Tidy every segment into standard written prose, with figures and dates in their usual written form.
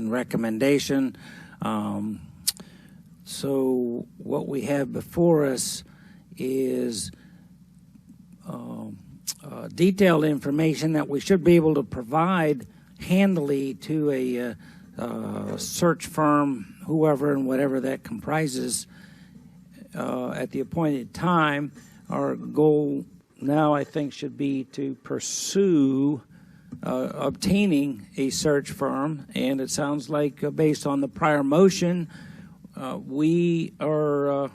and recommendation. So what we have before us is detailed information that we should be able to provide handily to a search firm, whoever and whatever that comprises, at the appointed time. Our goal now, I think, should be to pursue obtaining a search firm, and it sounds like, based on the prior motion, we are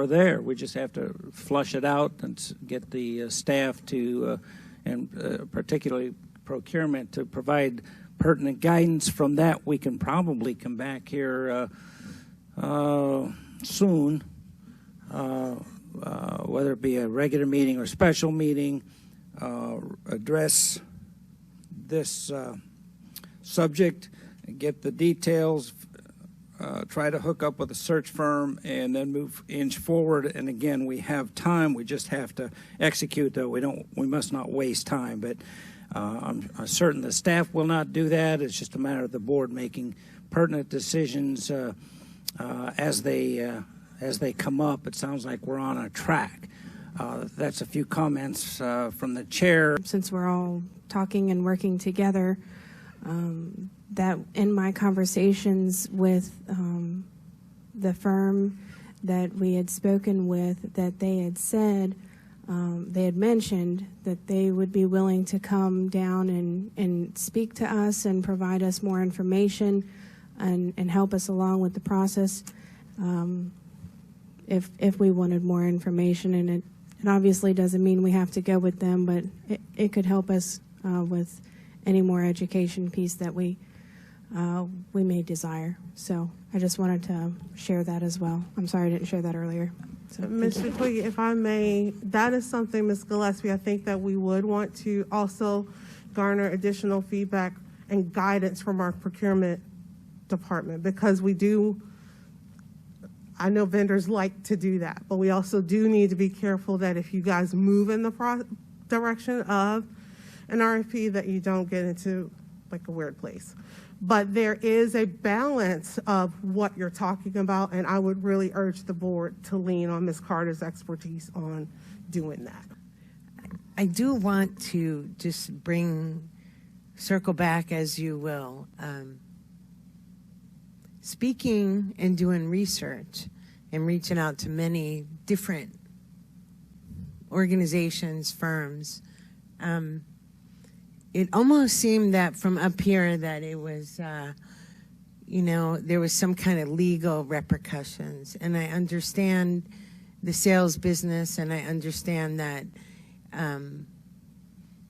there. We just have to flush it out and get the staff to, and particularly procurement, to provide pertinent guidance. From that, we can probably come back here soon, whether it be a regular meeting or special meeting, address this subject, and get the details, try to hook up with a search firm, and then inch forward. And again, we have time. We just have to execute, though. We must not waste time. But I'm certain the staff will not do that. It's just a matter of the board making pertinent decisions as they come up. It sounds like we're on a track. That's a few comments from the chair. Since we're all talking and working together, that in my conversations with the firm that we had spoken with, that they had said, they had mentioned that they would be willing to come down and speak to us and provide us more information and help us along with the process if we wanted more information. And it obviously doesn't mean we have to go with them, but it could help us with any more education piece that we may desire. So I just wanted to share that as well. I'm sorry I didn't share that earlier. So, Mr. Twiggy, if I may, that is something, Ms. Gillespie, I think that we would want to also garner additional feedback and guidance from our procurement department, because we do, I know vendors like to do that, but we also do need to be careful that if you guys move in the direction of an RFP, that you don't get into like a weird place. But there is a balance of what you're talking about, and I would really urge the board to lean on Ms. Carter's expertise on doing that. I do want to just circle back, as you will. Speaking and doing research and reaching out to many different organizations, firms, it almost seemed that from up here that it was, there was some kind of legal repercussions. And I understand the sales business, and I understand that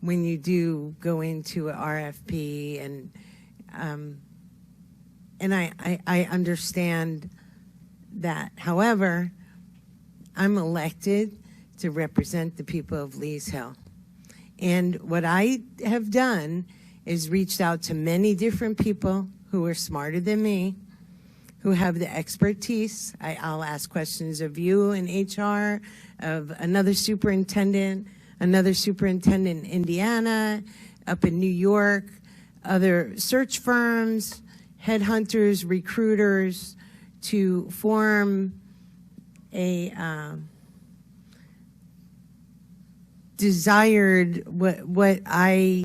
when you do go into an RFP, and I understand that. However, I'm elected to represent the people of Lee's Hill. And what I have done is reached out to many different people who are smarter than me, who have the expertise. I'll ask questions of you in HR, of another superintendent in Indiana, up in New York, other search firms, headhunters, recruiters, to form a desired, what I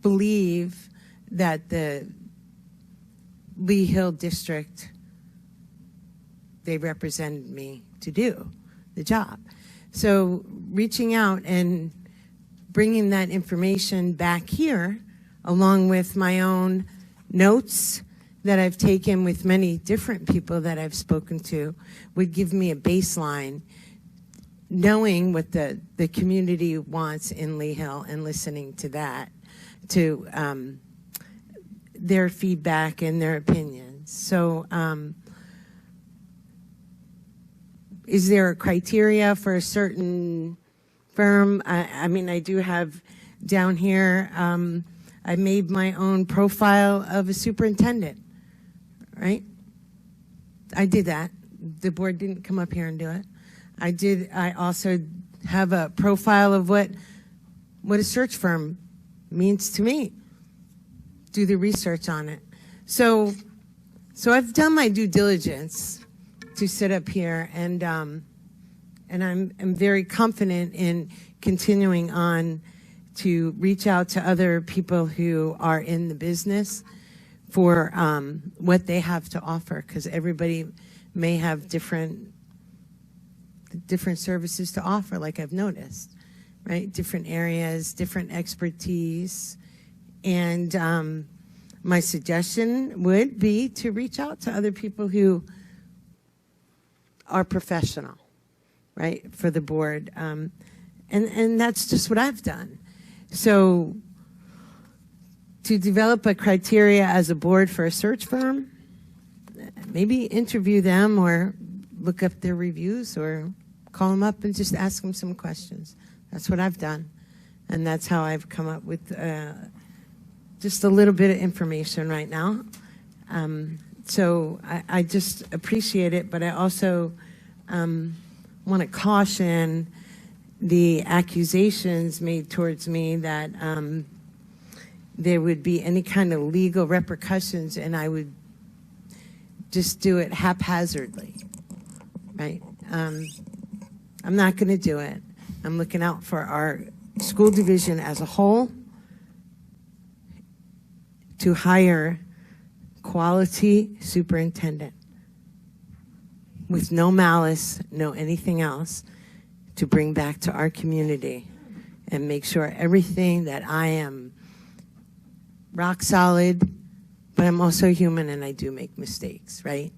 believe that the Lee Hill District, they represented me to do the job. So reaching out and bringing that information back here, along with my own notes that I've taken with many different people that I've spoken to, would give me a baseline, knowing what the community wants in Lee Hill and listening to that, to their feedback and their opinions. So is there a criteria for a certain firm? I mean, I do have down here, I made my own profile of a superintendent, right? I did that. The board didn't come up here and do it. I also have a profile of what a search firm means to me. do the research on it. So I've done my due diligence to sit up here, and I'm very confident in continuing on to reach out to other people who are in the business for what they have to offer, because everybody may have different services to offer, like I've noticed, right? Different areas, different expertise. And my suggestion would be to reach out to other people who are professional, right, for the board. And that's just what I've done. So to develop a criteria as a board for a search firm, maybe interview them or look up their reviews or call them up and just ask them some questions. That's what I've done. And that's how I've come up with just a little bit of information right now. So I just appreciate it, but I also want to caution the accusations made towards me that there would be any kind of legal repercussions, and I would just do it haphazardly, right? I'm not going to do it. I'm looking out for our school division as a whole to hire quality superintendent with no malice, no anything else, to bring back to our community and make sure everything that I am rock solid, but I'm also human and I do make mistakes, right?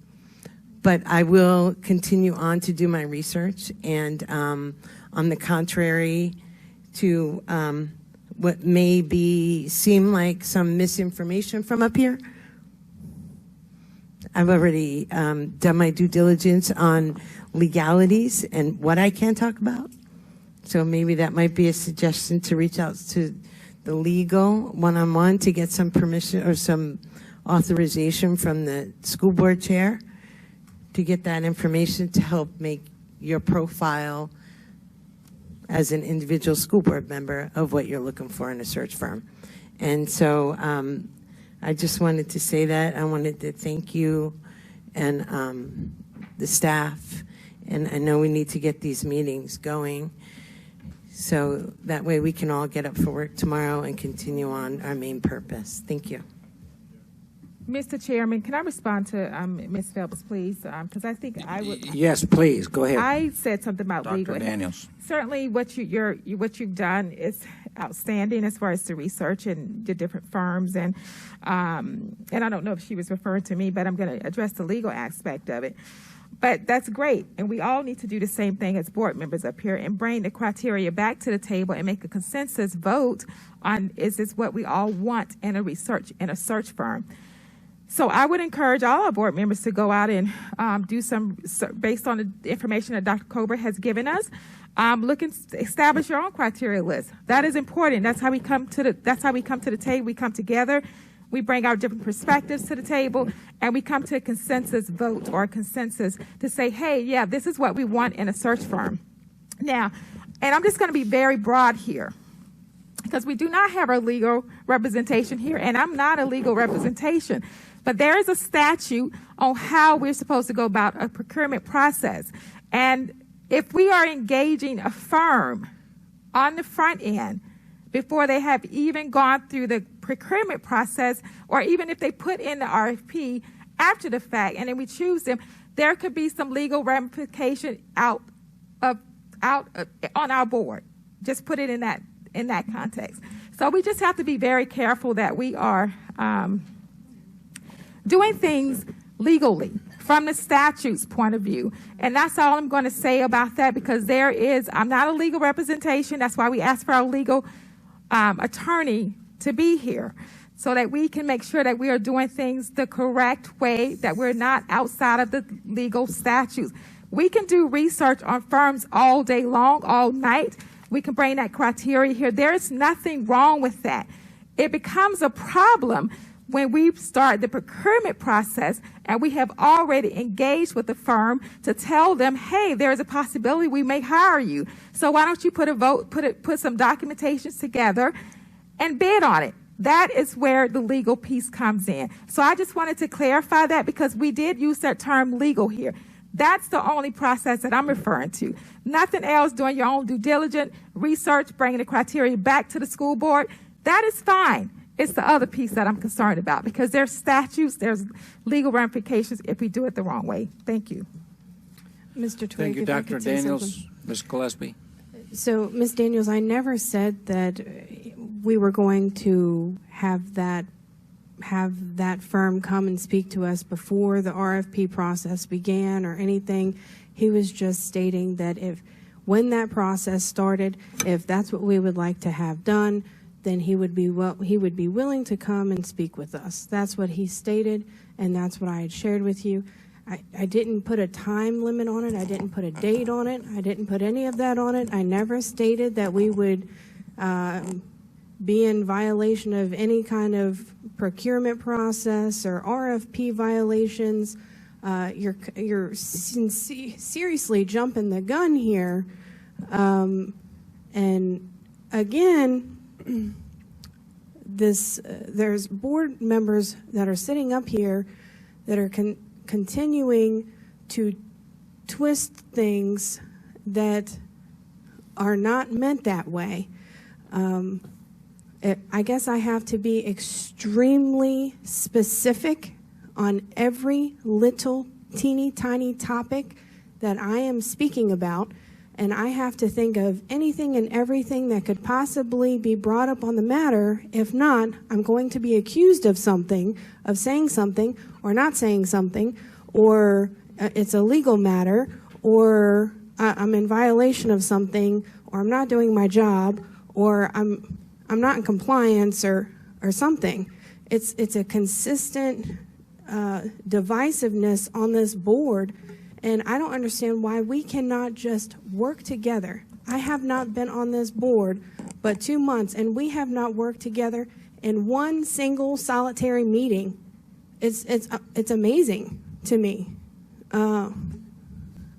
But I will continue on to do my research, and on the contrary to what may seem like some misinformation from up here, I've already done my due diligence on legalities and what I can talk about. So maybe that might be a suggestion to reach out to the legal one-on-one to get some permission or some authorization from the school board chair to get that information to help make your profile as an individual school board member of what you're looking for in a search firm. And so I just wanted to say that. I wanted to thank you and the staff. And I know we need to get these meetings going so that way we can all get up for work tomorrow and continue on our main purpose. Thank you. Mr. Chairman, can I respond to Ms. Phelps, please? Because I think I would. Yes, please, go ahead. I said something about Dr. legal. Daniels. Certainly, what you've done is outstanding as far as the research and the different firms, and I don't know if she was referring to me, but I'm going to address the legal aspect of it. But that's great, and we all need to do the same thing as board members up here and bring the criteria back to the table and make a consensus vote on, is this what we all want in a search firm? So I would encourage all our board members to go out and do some, based on the information that Dr. Colbert has given us, look and establish your own criteria list. That is important. That's how we come to the table. We come together. We bring our different perspectives to the table, and we come to a consensus vote or a consensus to say, hey, yeah, this is what we want in a search firm. Now, and I'm just going to be very broad here, because we do not have our legal representation here, and I'm not a legal representation. But there is a statute on how we're supposed to go about a procurement process. And if we are engaging a firm on the front end before they have even gone through the procurement process, or even if they put in the RFP after the fact and then we choose them, there could be some legal ramification out on our board. Just put it in that context. So we just have to be very careful that we are doing things legally from the statute's point of view. And that's all I'm going to say about that, because I'm not a legal representation. That's why we asked for our legal attorney to be here, so that we can make sure that we are doing things the correct way, that we're not outside of the legal statutes. We can do research on firms all day long, all night. We can bring that criteria here. There is nothing wrong with that. It becomes a problem when we start the procurement process and we have already engaged with the firm to tell them, hey, there's a possibility we may hire you. So why don't you put some documentations together and bid on it? That is where the legal piece comes in. So I just wanted to clarify that because we did use that term legal here. That's the only process that I'm referring to. Nothing else, doing your own due diligence, research, bringing the criteria back to the school board. That is fine. It's the other piece that I'm concerned about because there's statutes, there's legal ramifications if we do it the wrong way. Thank you. Mr. Twigg, Thank you, if I Dr. could say Daniels. something. Ms. Gillespie. So, Ms. Daniels, I never said that we were going to have that firm come and speak to us before the RFP process began or anything. He was just stating that when that process started, if that's what we would like to have done, then he would be willing to come and speak with us. That's what he stated, and that's what I had shared with you. I didn't put a time limit on it. I didn't put a date on it. I didn't put any of that on it. I never stated that we would be in violation of any kind of procurement process or RFP violations. You're seriously jumping the gun here. And again, there's board members that are sitting up here that are continuing to twist things that are not meant that way. I guess I have to be extremely specific on every little teeny tiny topic that I am speaking about, and I have to think of anything and everything that could possibly be brought up on the matter. If not, I'm going to be accused of something, of saying something or not saying something, or it's a legal matter, or I'm in violation of something, or I'm not doing my job, or I'm not in compliance or something. It's a consistent divisiveness on this board, and I don't understand why we cannot just work together. I have not been on this board but 2 months, and we have not worked together in one single solitary meeting. It's amazing to me. I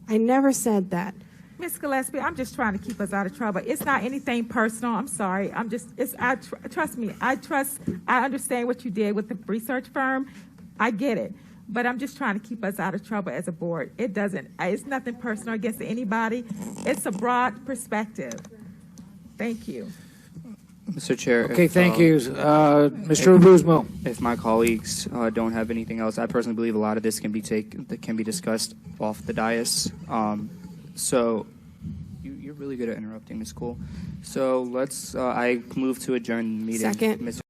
never said that. Ms. Gillespie, I'm just trying to keep us out of trouble. It's not anything personal. I'm sorry. Trust me. I understand what you did with the research firm. I get it. But I'm just trying to keep us out of trouble as a board. It's nothing personal against anybody. It's a broad perspective. Thank you. Mr. Chair. Okay, thank you. Mr. Rubuzmo. If my colleagues don't have anything else, I personally believe a lot of this can be discussed off the dais. So you're really good at interrupting, Ms. Cole. So I move to adjourn the meeting. Second. Mr.